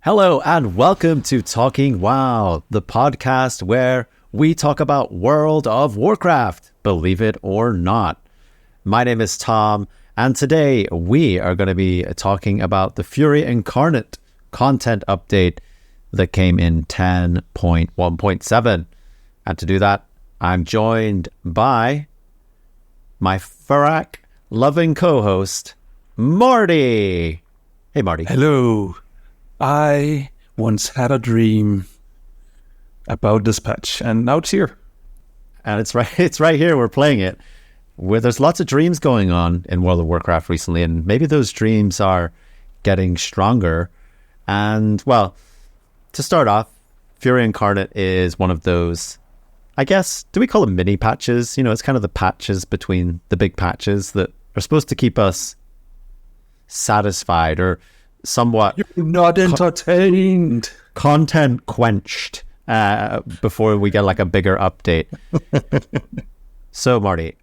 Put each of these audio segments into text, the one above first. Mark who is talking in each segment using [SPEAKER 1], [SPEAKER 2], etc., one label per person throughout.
[SPEAKER 1] Hello and welcome to Talking WoW, the podcast where we talk about World of Warcraft, believe it or not. My name is Tom, and today we are going to be talking about the Fury Incarnate content update that came in 10.1.7. And to do that, I'm joined by my Fyrakk loving co-host, Marty. Hey, Marty.
[SPEAKER 2] Hello. I once had a dream about this patch, and now it's here.
[SPEAKER 1] And it's right here. We're playing it. Where there's lots of dreams going on in World of Warcraft recently, and maybe those dreams are getting stronger. And, well, to start off, Fury Incarnate is one of those, I guess, do we call them mini patches? You know, it's kind of the patches between the big patches that are supposed to keep us satisfied or somewhat...
[SPEAKER 2] You're not entertained.
[SPEAKER 1] Content quenched before we get like a bigger update. So, Marty,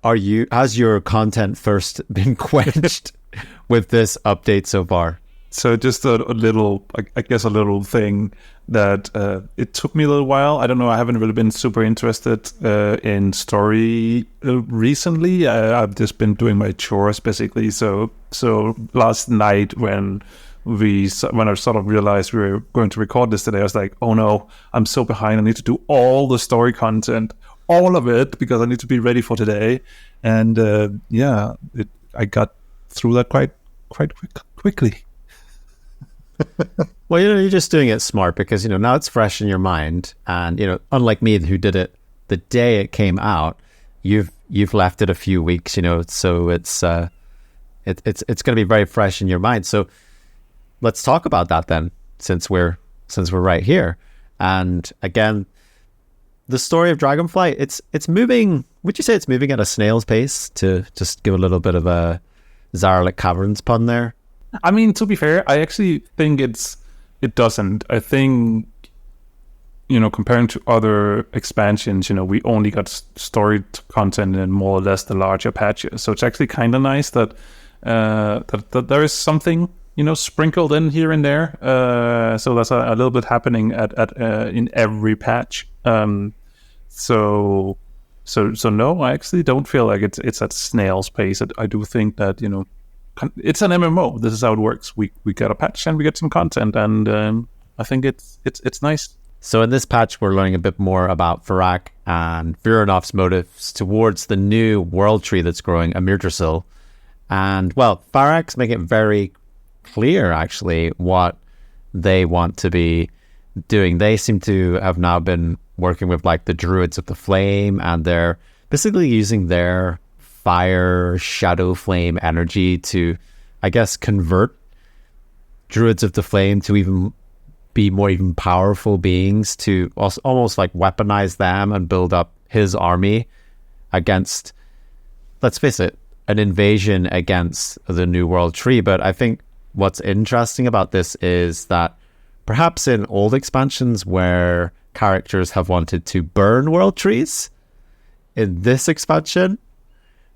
[SPEAKER 1] has your content thirst been quenched with this update so far?
[SPEAKER 2] So just a little, I guess a little thing that it took me a little while. I don't know, I haven't really been super interested in story recently. I've just been doing my chores basically. So last night when I sort of realized we were going to record this today, I was like, oh no, I'm so behind. I need to do all the story content, all of it, because I need to be ready for today. And I got through that quite quickly.
[SPEAKER 1] Well, you're just doing it smart because, now it's fresh in your mind. And, unlike me who did it the day it came out, you've left it a few weeks, so it's going to be very fresh in your mind. So let's talk about that then, since we're right here. And again, the story of Dragonflight, it's moving. Would you say it's moving at a snail's pace, to just give a little bit of a Zarlik Caverns pun there?
[SPEAKER 2] I mean, to be fair, I actually think it doesn't. I think, comparing to other expansions, we only got story content in more or less the larger patches. So it's actually kind of nice that that there is something, sprinkled in here and there. So there's a little bit happening in every patch. So no, I actually don't feel like it's at snail's pace. I do think that, it's an MMO. This is how it works. We get a patch and we get some content, and I think it's nice.
[SPEAKER 1] So in this patch, we're learning a bit more about Fyrakk and Vyranoff's motives towards the new world tree that's growing, Amirdrasil. And, well, Fyrakk's making it very clear, actually, what they want to be doing. They seem to have now been working with, like, the Druids of the Flame, and they're basically using their fire, shadow flame energy to, I guess, convert Druids of the Flame to even be more even powerful beings, to also almost like weaponize them and build up his army against, let's face it, an invasion against the New World Tree. But I think what's interesting about this is that perhaps in old expansions where characters have wanted to burn world trees, in this expansion,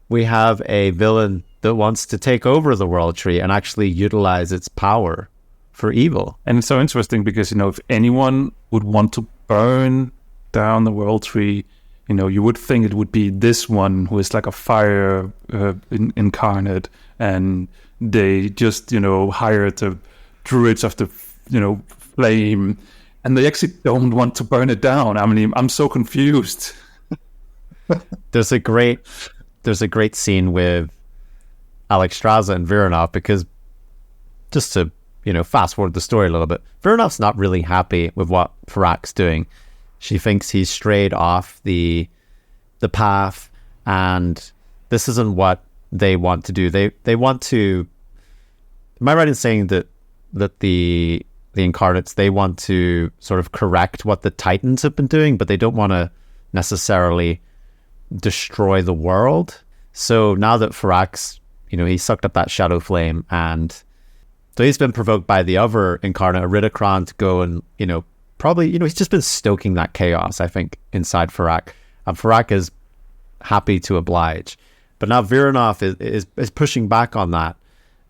[SPEAKER 1] we have a villain that wants to take over the world tree and actually utilize its power for evil.
[SPEAKER 2] And it's so interesting because, if anyone would want to burn down the world tree, you would think it would be this one who is like a fire incarnate, and they just, hired the druids of the, flame, and they actually don't want to burn it down. I mean, I'm so confused.
[SPEAKER 1] There's a great scene with Alexstrasza and Vyranoff, because just to, fast forward the story a little bit, Vyranoff's not really happy with what Fyrakk's doing. She thinks he's strayed off the path, and this isn't what they want to do. They want to, am I right in saying that the Incarnates, they want to sort of correct what the Titans have been doing, but they don't want to necessarily destroy the world? So now that Fyrakk's, he sucked up that shadow flame, and so he's been provoked by the other Incarnate, Iridikron, to go and, probably, he's just been stoking that chaos, I think, inside Fyrakk. And Fyrakk is happy to oblige. But now Vyranoff is pushing back on that.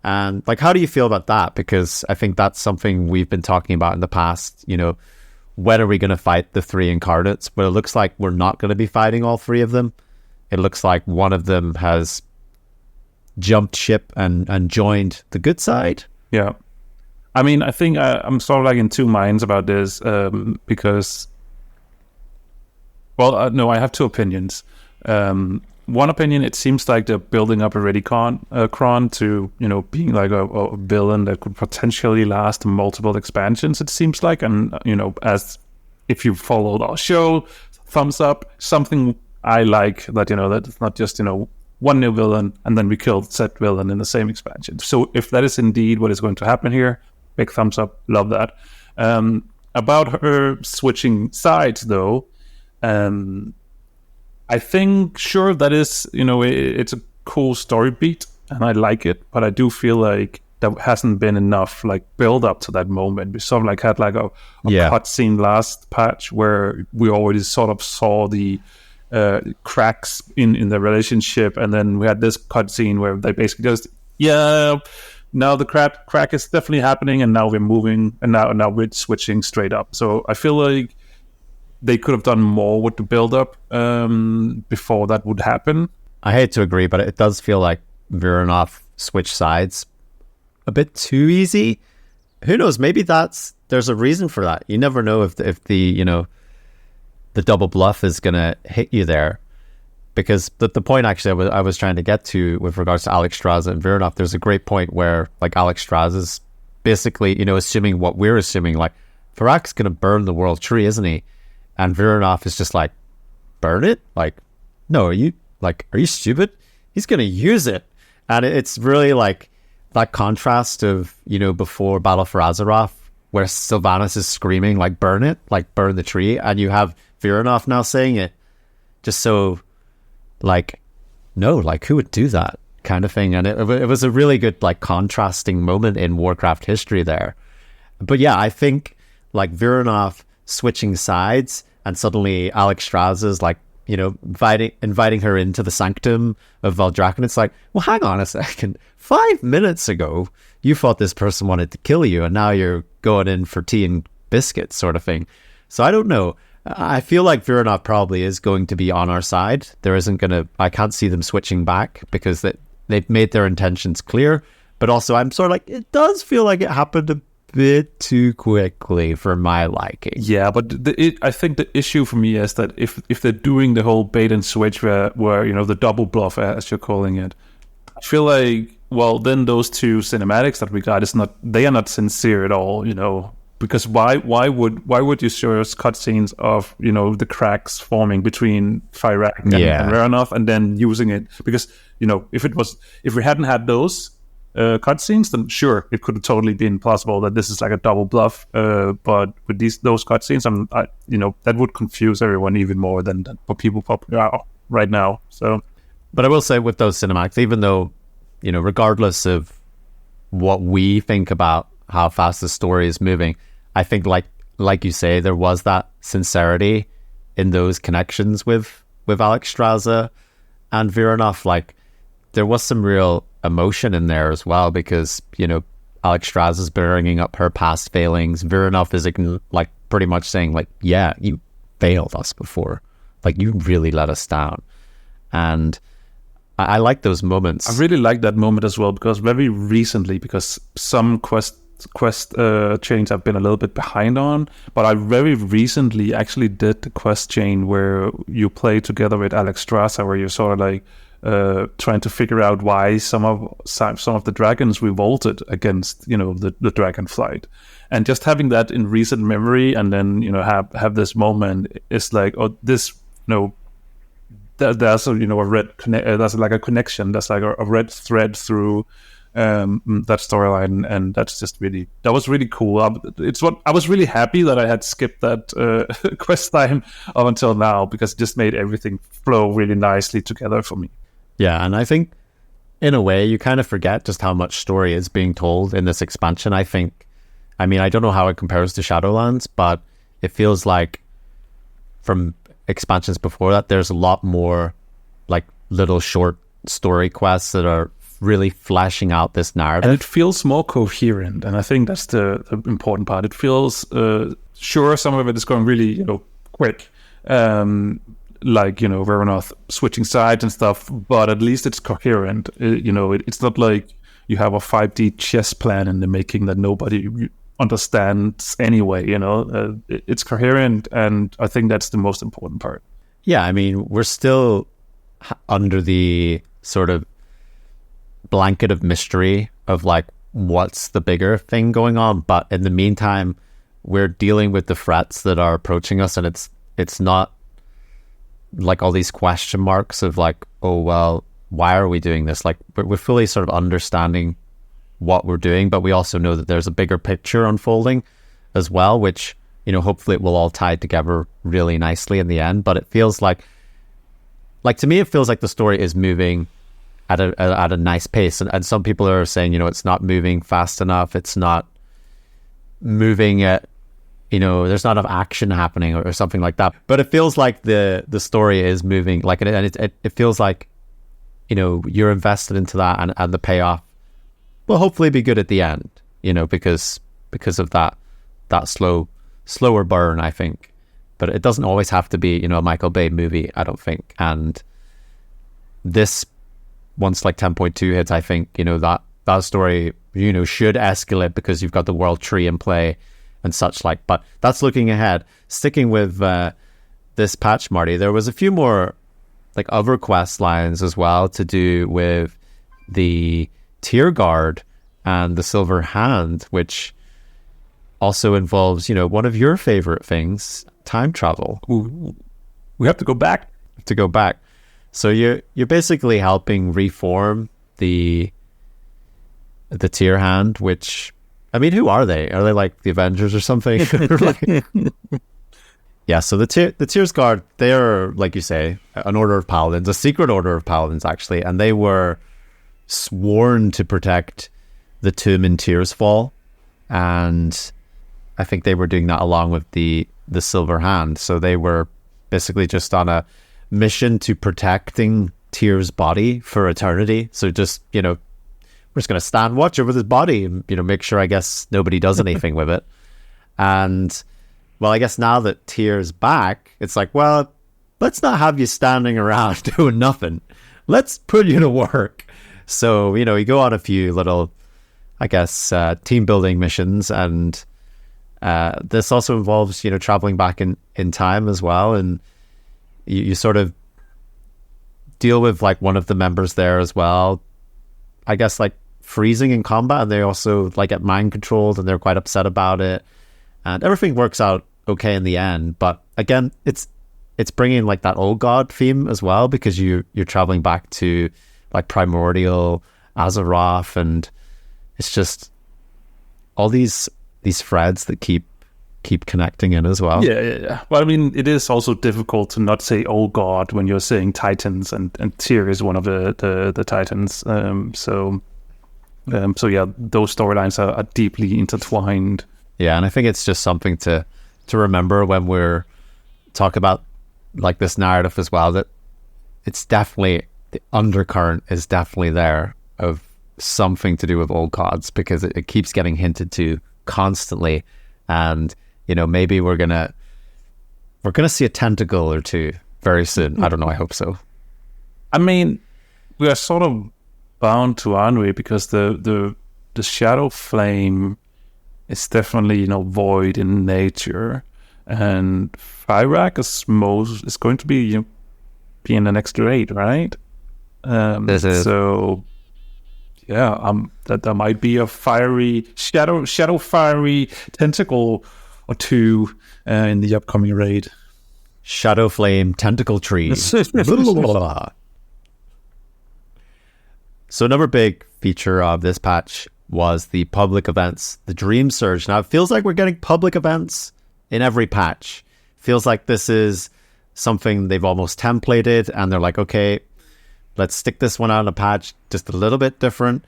[SPEAKER 1] And like, how do you feel about that? Because I think that's something we've been talking about in the past. When are we going to fight the 3 incarnates? But it looks like we're not going to be fighting all 3 of them. It looks like one of them has jumped ship and joined the good side.
[SPEAKER 2] Yeah. I mean, I think I'm sort of like in two minds about this because, well, no, I have 2 opinions. One opinion, it seems like they're building up already Kron to, being like a villain that could potentially last multiple expansions, it seems like. And, as if you followed our show, thumbs up, something I like that, that it's not just, one new villain and then we killed said villain in the same expansion. So if that is indeed what is going to happen here, big thumbs up, love that. About her switching sides, though, I think, sure, that is, it's a cool story beat, and I like it, but I do feel like there hasn't been enough, like, build up to that moment. We sort of, like, had, like, a cutscene last patch where we already sort of saw the cracks in the relationship, and then we had this cutscene where they basically just, now the crack is definitely happening, and now we're moving, and now we're switching straight up. So I feel like they could have done more with the build-up before that would happen.
[SPEAKER 1] I hate to agree, but it does feel like Viranov switched sides a bit too easy. Who knows? Maybe there's a reason for that. You never know if the double bluff is going to hit you there. Because the point actually I was trying to get to with regards to Alexstrasza and Viranov, there's a great point where like Alexstrasza's basically, assuming what we're assuming, like Fyrakk's going to burn the world tree, isn't he? And Viranov is just like, burn it? Like, no, are you stupid? He's going to use it. And it's really like that contrast of, before Battle for Azeroth, where Sylvanas is screaming, like, burn it, like, burn the tree. And you have Viranov now saying it just so, like, no, like, who would do that kind of thing? And it was a really good, like, contrasting moment in Warcraft history there. But yeah, I think, like, Viranov switching sides and suddenly Alexstrasza's like, inviting her into the sanctum of Valdrakken. It's like, well, hang on a second. 5 minutes ago, you thought this person wanted to kill you, and now you're going in for tea and biscuits sort of thing. So I don't know. I feel like Viranov probably is going to be on our side. I can't see them switching back because they've made their intentions clear. But also, I'm sort of like, it does feel like it happened a bit too quickly for my liking.
[SPEAKER 2] Yeah, but I think the issue for me is that if they're doing the whole bait and switch where the double bluff, as you're calling it, I feel like, well, then those 2 cinematics that we got they are not sincere at all, because why would you show us cutscenes of the cracks forming between Fyrakk and Viranov and then using it? Because if we hadn't had those cutscenes, then sure, it could have totally been possible that this is like a double bluff. But with those cutscenes, that would confuse everyone even more than what people right now. So,
[SPEAKER 1] but I will say with those cinematics, even though regardless of what we think about how fast the story is moving, I think like you say, there was that sincerity in those connections with Alexstrasza and Viranov. Like, there was some real emotion in there as well, because Alexstrasza's bringing up her past failings. Viranov is like pretty much saying like, yeah, you failed us before, like you really let us down. And I like those moments.
[SPEAKER 2] I really like that moment as well, because very recently, because some quest chains I've been a little bit behind on, but I very recently actually did the quest chain where you play together with Alexstrasza, where you're sort of like trying to figure out why some of the dragons revolted against the Dragonflight, and just having that in recent memory, and then have this moment is like, oh, this there's there's like a connection, there's like a red thread through that storyline, and that was really cool. I was really happy that I had skipped that quest time up until now, because it just made everything flow really nicely together for me.
[SPEAKER 1] Yeah, and I think in a way you kind of forget just how much story is being told in this expansion. I don't know how it compares to Shadowlands, but it feels like from expansions before that, there's a lot more like little short story quests that are really fleshing out this narrative.
[SPEAKER 2] And it feels more coherent, and I think that's the important part. It feels sure, some of it is going really quick, like Veranoth switching sides and stuff, but at least it's coherent. It's not like you have a 5D chess plan in the making that nobody understands anyway. It's coherent, and I think that's the most important part.
[SPEAKER 1] Yeah, I mean, we're still under the sort of blanket of mystery of like what's the bigger thing going on, but in the meantime we're dealing with the threats that are approaching us, and it's not like all these question marks of like, oh well, why are we doing this? Like we're fully sort of understanding what we're doing, but we also know that there's a bigger picture unfolding as well, which hopefully it will all tie together really nicely in the end. But it feels like to me it feels like the story is moving at a nice pace, and some people are saying it's not moving fast enough, it's not moving at there's not enough action happening or something like that. But it feels like the story is moving, like, and it feels like you're invested into that, and the payoff will hopefully be good at the end, because of that slower burn, I think. But it doesn't always have to be a Michael Bay movie, I don't think. And this, once like 10.2 hits, I think that story should escalate because you've got the world tree in play and such like. But that's looking ahead. Sticking with this patch, Marty, there was a few more like other quest lines as well to do with the Tier Guard and the Silver Hand, which also involves one of your favorite things, time travel.
[SPEAKER 2] Ooh, we have to go back.
[SPEAKER 1] So you're basically helping reform the Tier Hand, which, I mean, who are they? Are they like the Avengers or something? Yeah, so the Tier's Guard, they're, like you say, an order of paladins, a secret order of paladins, actually, and they were sworn to protect the tomb in Tyr's Fall, and I think they were doing that along with the Silver Hand. So they were basically just on a mission to protecting Tyr's body for eternity. So just, we're just going to stand watch over his body and, make sure, I guess, nobody does anything with it. And, well, I guess now that Tyr's back, it's like, well, let's not have you standing around doing nothing. Let's put you to work. So, you go on a few little, I guess, team building missions, and this also involves, traveling back in time as well, and you sort of deal with like one of the members there as well, I guess, like freezing in combat, and they also like get mind controlled, and they're quite upset about it, and everything works out okay in the end. But again, it's bringing like that old god theme as well, because you're traveling back to like primordial Azeroth, and it's just all these threads that keep connecting in as well.
[SPEAKER 2] Yeah. Well, I mean, it is also difficult to not say "oh God" when you're saying Titans, and Tyr is one of the Titans. So yeah, those storylines are deeply intertwined.
[SPEAKER 1] Yeah, and I think it's just something to remember when we're talking about like this narrative as well, that it's definitely, the undercurrent is definitely there of something to do with old gods, because it keeps getting hinted to constantly. And maybe we're gonna see a tentacle or two very soon. I don't know, I hope so.
[SPEAKER 2] I mean, we are sort of bound to, aren't we? Because the shadow flame is definitely void in nature, and Fyrakk is going to be be in the next raid, right? So yeah, that there might be a fiery shadow fiery tentacle or two in the upcoming raid.
[SPEAKER 1] Shadow flame tentacle trees. So another big feature of this patch was the public events, the Dreamsurge. Now it feels like we're getting public events in every patch. Feels like this is something they've almost templated, and they're like, okay, let's stick this one out in a patch just a little bit different.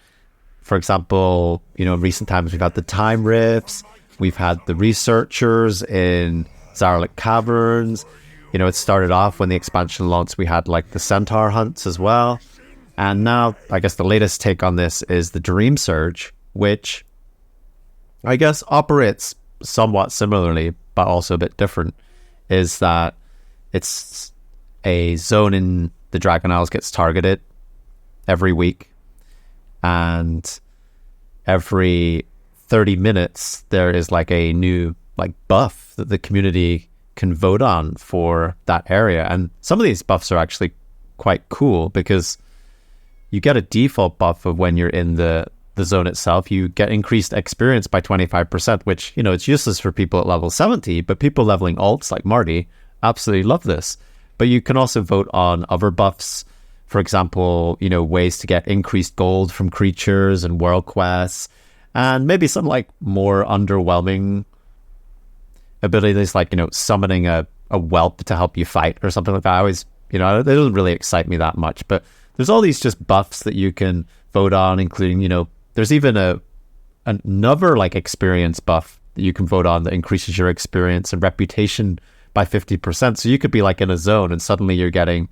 [SPEAKER 1] For example, in recent times we've had the time rifts, we've had the researchers in Zarlik Caverns. It started off when the expansion launched, we had like the centaur hunts as well. And now, I guess the latest take on this is the Dreamsurge, which I guess operates somewhat similarly, but also a bit different, is that it's a zone in the Dragon Isles gets targeted every week, and every 30 minutes there is like a new like buff that the community can vote on for that area. And some of these buffs are actually quite cool, because you get a default buff of when you're in the zone itself. You get increased experience by 25%, which, you know, it's useless for people at level 70, but people leveling alts like Marty absolutely love this. But you can also vote on other buffs. For example, you know, ways to get increased gold from creatures and world quests, and maybe some like more underwhelming abilities, like, you know, summoning a whelp to help you fight or something like that. I always, you know, it doesn't really excite me that much, but there's all these just buffs that you can vote on, including, you know, there's even another like experience buff that you can vote on that increases your experience and reputation by 50%. So you could be like in a zone and suddenly you're getting,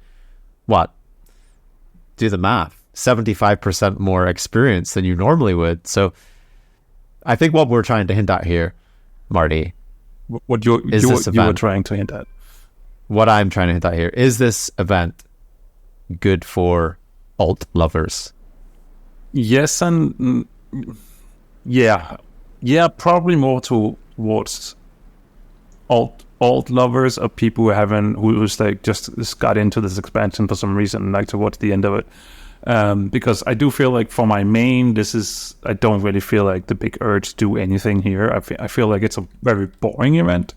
[SPEAKER 1] what? Do the math. 75% more experience than you normally would. So I think what we're trying to hint at here, Marty,
[SPEAKER 2] what you were trying to hint at.
[SPEAKER 1] What I'm trying to hint at here, is this event good for alt lovers?
[SPEAKER 2] Yes, and yeah, probably more towards alt lovers, or people who's like just got into this expansion for some reason, like towards the end of it. Because I do feel like for my main, I don't really feel like the big urge to do anything here. I feel like it's a very boring event.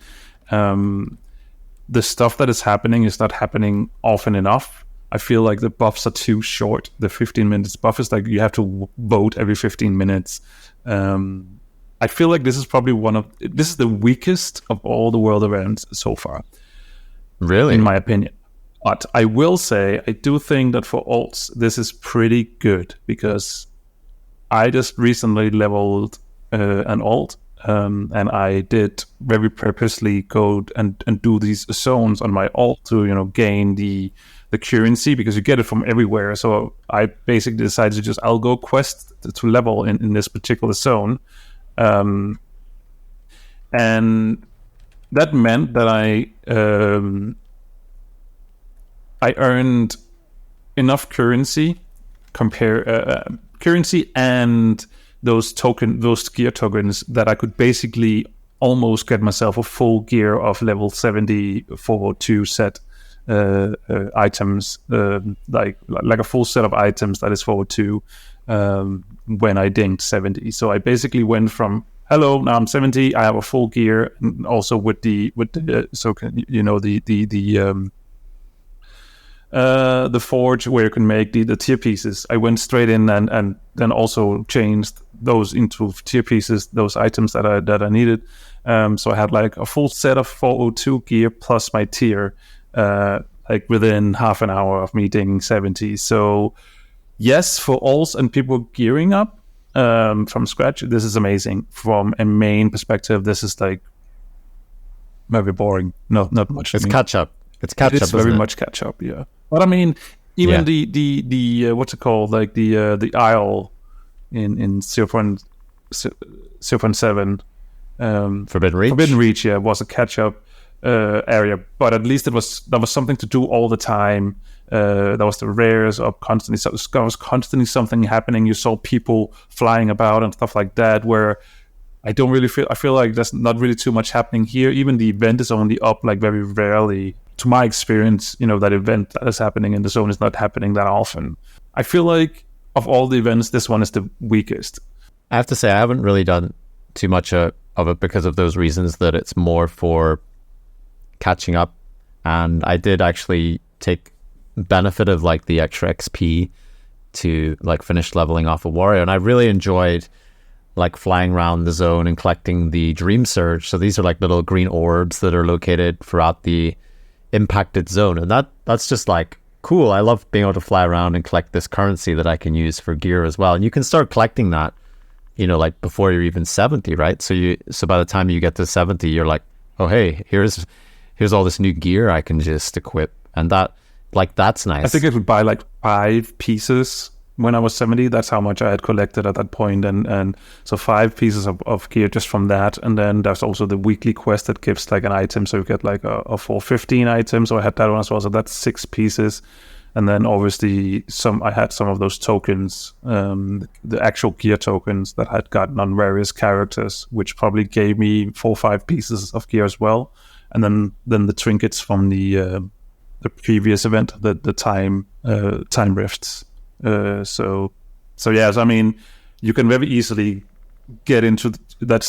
[SPEAKER 2] The stuff that is happening is not happening often enough. I feel like the buffs are too short. The 15 minutes buff is like you have to vote every 15 minutes. I feel like this is probably this is the weakest of all the world events so far.
[SPEAKER 1] Really?
[SPEAKER 2] In my opinion. But I will say, I do think that for alts, this is pretty good, because I just recently leveled an alt, and I did very purposely go and do these zones on my alt to, you know, gain the currency, because you get it from everywhere. So I basically decided to I'll go quest to level in this particular zone. And that meant that I earned enough currency, currency and those gear tokens, that I could basically almost get myself a full gear of level 70 402 set items, like a full set of items that is 402 when I dinged 70. So I basically went from, hello, now I'm 70, I have a full gear, and also with the forge where you can make the tier pieces. I went straight in and then also changed those into tier pieces, those items that I needed. So I had like a full set of 402 gear plus my tier, like within half an hour of me dinging 70. So yes, for alts and people gearing up from scratch, this is amazing. From a main perspective, this is like very boring. Not much.
[SPEAKER 1] It's catch up. It's catch up.
[SPEAKER 2] It's very much catch up. Yeah. But I mean, even the what's it called? Like the Isle in 0.7.
[SPEAKER 1] Forbidden Reach.
[SPEAKER 2] Forbidden Reach, yeah, was a catch up area, but at least there was something to do all the time. There was the rares up constantly. So there was constantly something happening. You saw people flying about and stuff like that. Where I feel like there's not really too much happening here. Even the event is only up like very rarely. To my experience, you know, that event that is happening in the zone is not happening that often. I feel like of all the events, this one is the weakest.
[SPEAKER 1] I have to say, I haven't really done too much of it because of those reasons, that it's more for catching up. And I did actually take benefit of like the extra XP to like finish leveling off a warrior. And I really enjoyed like flying around the zone and collecting the Dreamsurge. So these are like little green orbs that are located throughout the impacted zone, and that's just like cool. I love being able to fly around and collect this currency that I can use for gear as well. And you can start collecting that, you know, like before you're even 70, right? So by the time you get to 70, you're like, oh hey, here's all this new gear I can just equip. And that Like, that's nice.
[SPEAKER 2] I think it would buy like 5 pieces when I was 70. That's how much I had collected at that point. And so 5 pieces of gear just from that. And then there's also the weekly quest that gives like an item. So you get like a 415 item. So I had that one as well. So that's 6 pieces. And then obviously I had some of those tokens, the actual gear tokens that I had gotten on various characters, which probably gave me 4 or 5 pieces of gear as well. And then the trinkets from the previous event, the time rifts. So yes, I mean, you can very easily get into that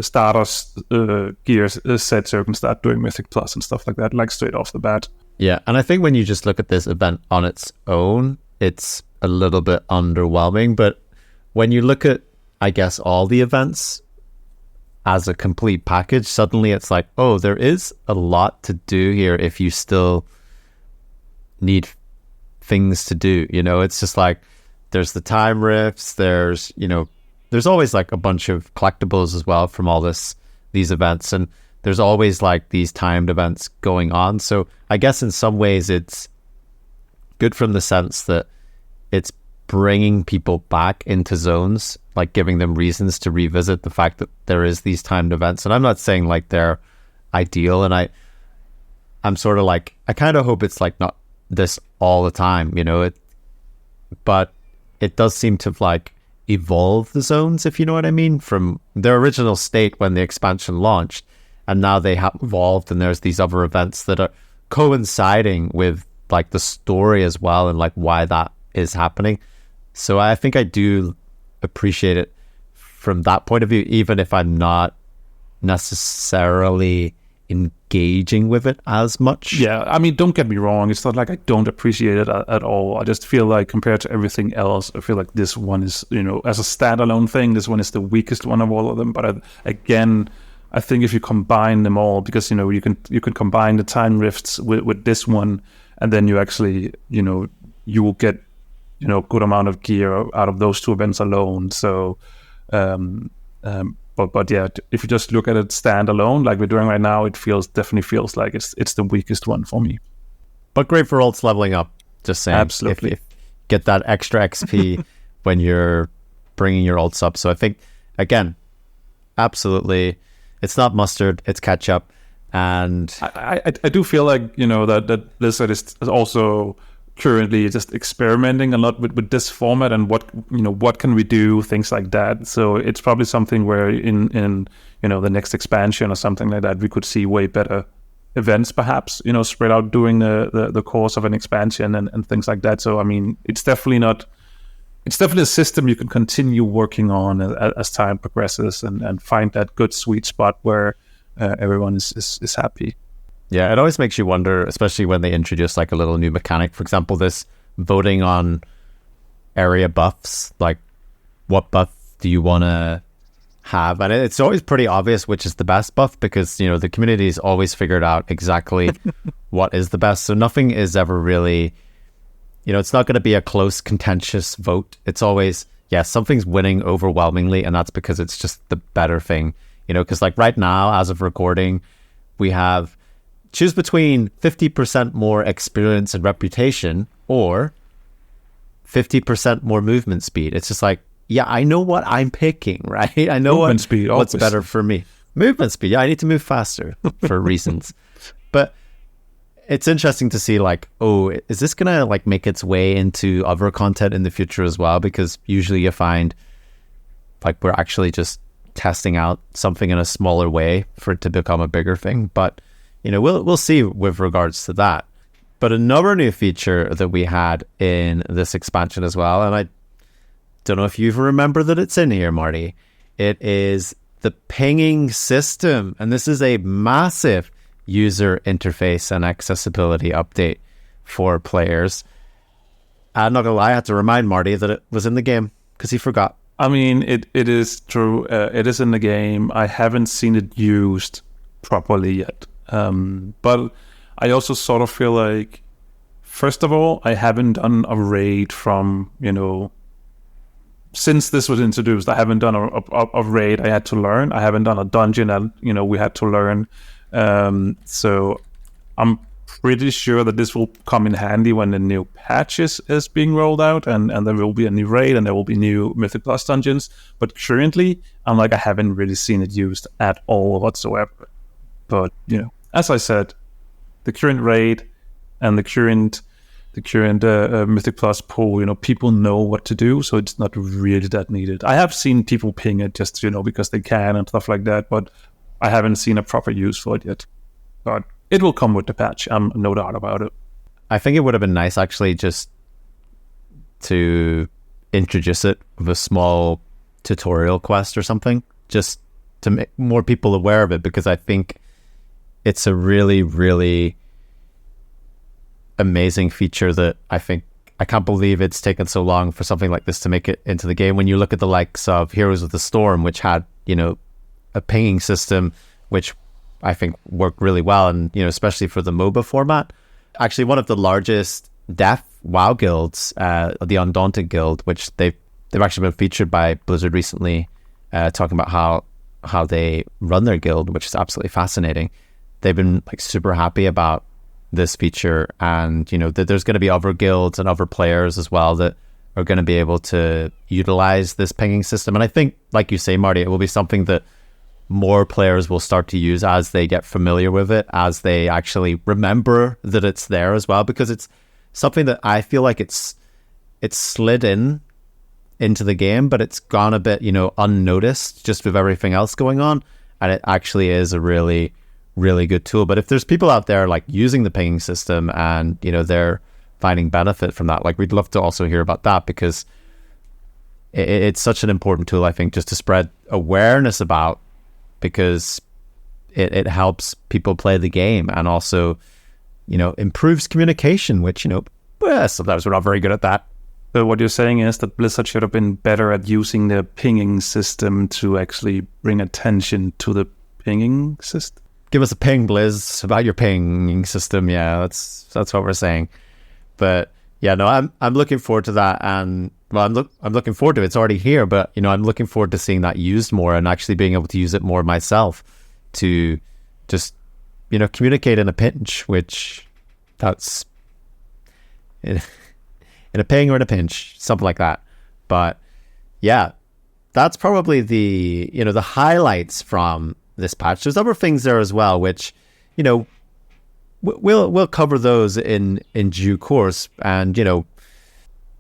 [SPEAKER 2] starter gear set, so you can start doing Mythic Plus and stuff like that, like straight off the bat.
[SPEAKER 1] Yeah, and I think when you just look at this event on its own, it's a little bit underwhelming. But when you look at, I guess, all the events as a complete package, suddenly it's like, oh, there is a lot to do here if you still need things to do. It's just like, there's the time rifts, there's always like a bunch of collectibles as well from all these events, and there's always like these timed events going on. So I guess in some ways it's good from the sense that it's bringing people back into zones, like giving them reasons to revisit the fact that there is these timed events. And I'm not saying like they're ideal, and I'm sort of like, I kind of hope it's like not this all the time, but it does seem to like evolve the zones, if you know what I mean, from their original state when the expansion launched. And now they have evolved, and there's these other events that are coinciding with like the story as well, and like why that is happening. So I think I do appreciate it from that point of view, even if I'm not necessarily engaging with it as much.
[SPEAKER 2] Yeah, I mean, don't get me wrong. It's not like I don't appreciate it at all. I just feel like compared to everything else, I feel like this one is, as a standalone thing, this one is the weakest one of all of them. But again, I think if you combine them all, because you can combine the time rifts with this one, and then you actually you will get good amount of gear out of those 2 events alone. So but yeah, if you just look at it standalone like we're doing right now, it definitely feels like it's the weakest one for me.
[SPEAKER 1] But great for ults leveling up, just saying.
[SPEAKER 2] Absolutely.
[SPEAKER 1] If get that extra XP when you're bringing your ults up. So I think, again, absolutely, it's not mustard, it's ketchup. And
[SPEAKER 2] I do feel like that Blizzard is also currently just experimenting a lot with this format, and what can we do, things like that. So it's probably something where in the next expansion or something like that, we could see way better events, perhaps spread out during the course of an expansion and things like that. So I mean, it's definitely a system you can continue working on as time progresses, and find that good sweet spot where everyone is happy.
[SPEAKER 1] Yeah, it always makes you wonder, especially when they introduce like a little new mechanic. For example, this voting on area buffs, like what buff do you want to have? And it's always pretty obvious which is the best buff, because the community's always figured out exactly what is the best. So nothing is ever really, it's not going to be a close, contentious vote. It's always, something's winning overwhelmingly, and that's because it's just the better thing. Because like right now, as of recording, we have choose between 50% more experience and reputation or 50% more movement speed. It's just like, I know what I'm picking, right? I know
[SPEAKER 2] movement speed,
[SPEAKER 1] what's better for me. Movement speed. Yeah, I need to move faster for reasons. But it's interesting to see like, oh, is this going to like make its way into other content in the future as well? Because usually you find like we're actually just testing out something in a smaller way for it to become a bigger thing. But we'll see with regards to that. But another new feature that we had in this expansion as well, and I don't know if you even remember that it's in here, Marty, it is the pinging system. And this is a massive user interface and accessibility update for players. I'm not gonna lie, I had to remind Marty that it was in the game because he forgot.
[SPEAKER 2] I mean, it is true. It is in the game. I haven't seen it used properly yet. But I also sort of feel like, first of all, I haven't done a raid from, since this was introduced. I haven't done a raid. I had to learn. I haven't done a dungeon that, we had to learn. So I'm pretty sure that this will come in handy when the new patch is being rolled out, and there will be a new raid and there will be new Mythic Plus dungeons. But currently, I haven't really seen it used at all whatsoever. But, as I said, the current raid and the current Mythic Plus pool, people know what to do, so it's not really that needed. I have seen people ping it just, because they can and stuff like that, but I haven't seen a proper use for it yet. But it will come with the patch, no doubt about it.
[SPEAKER 1] I think it would have been nice, actually, just to introduce it with a small tutorial quest or something, just to make more people aware of it, because I think it's a really, really amazing feature that I can't believe it's taken so long for something like this to make it into the game. When you look at the likes of Heroes of the Storm, which had, a pinging system, which I think worked really well, and, especially for the MOBA format. Actually, one of the largest deaf WoW guilds, the Undaunted Guild, which they've actually been featured by Blizzard recently, talking about how they run their guild, which is absolutely fascinating. They've been super happy about this feature, and that there's going to be other guilds and other players as well that are going to be able to utilize this pinging system. And I think, like you say, Marty, it will be something that more players will start to use as they get familiar with it, as they actually remember that it's there as well, because it's something that I feel like it's slid into the game, but it's gone a bit unnoticed just with everything else going on, and it actually is a really, really good tool. But if there's people out there using the pinging system and they're finding benefit from that, we'd love to also hear about that, because it's such an important tool, I think, just to spread awareness about, because it helps people play the game, and also improves communication, which sometimes we're not very good at that.
[SPEAKER 2] So what you're saying is that Blizzard should have been better at using the pinging system to actually bring attention to the pinging system.
[SPEAKER 1] Give us a ping, Blizz, about your pinging system. Yeah, that's what we're saying. But yeah, no, I'm looking forward to that, and I'm looking forward to it. It's already here, but I'm looking forward to seeing that used more, and actually being able to use it more myself to just communicate in a pinch, which that's in a ping or in a pinch, something like that. But yeah, that's probably the the highlights from this patch. There's other things there as well, which we'll cover those in due course, and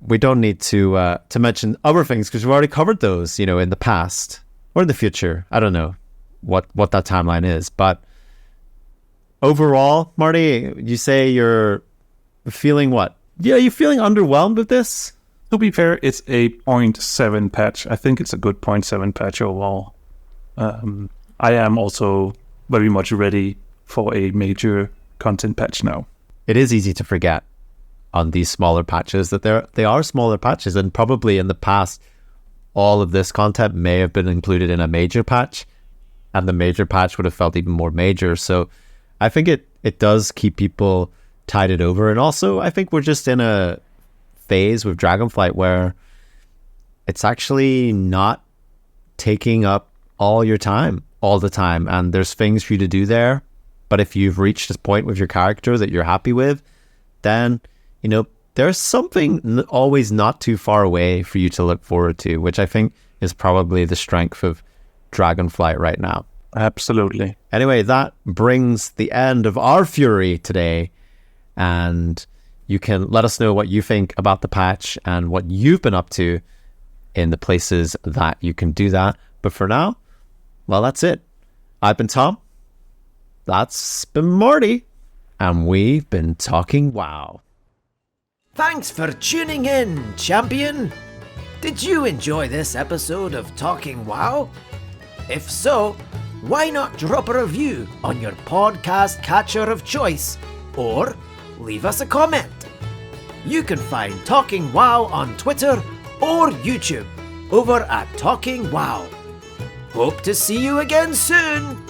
[SPEAKER 1] we don't need to mention other things because we've already covered those in the past or in the future. I don't know what that timeline is, but overall, Marty, you say you're feeling what? Yeah, you feeling underwhelmed with this?
[SPEAKER 2] To be fair, it's a 0.7 patch. I think it's a good 0.7 patch overall. I am also very much ready for a major content patch now.
[SPEAKER 1] It is easy to forget on these smaller patches that they are smaller patches, and probably in the past all of this content may have been included in a major patch, and the major patch would have felt even more major. So I think it does keep people tided over. And also I think we're just in a phase with Dragonflight where it's actually not taking up all your time all the time, and there's things for you to do there. But if you've reached this point with your character that you're happy with, then there's something always not too far away for you to look forward to, which I think is probably the strength of Dragonflight right now.
[SPEAKER 2] Absolutely.
[SPEAKER 1] Anyway, that brings the end of our fury today, and you can let us know what you think about the patch and what you've been up to in the places that you can do that. But for now, well, that's it. I've been Tom. That's been Marty. And we've been talking WoW.
[SPEAKER 3] Thanks for tuning in, champion. Did you enjoy this episode of Talking WoW? If so, why not drop a review on your podcast catcher of choice, or leave us a comment. You can find Talking WoW on Twitter or YouTube over at Talking WoW. Hope to see you again soon.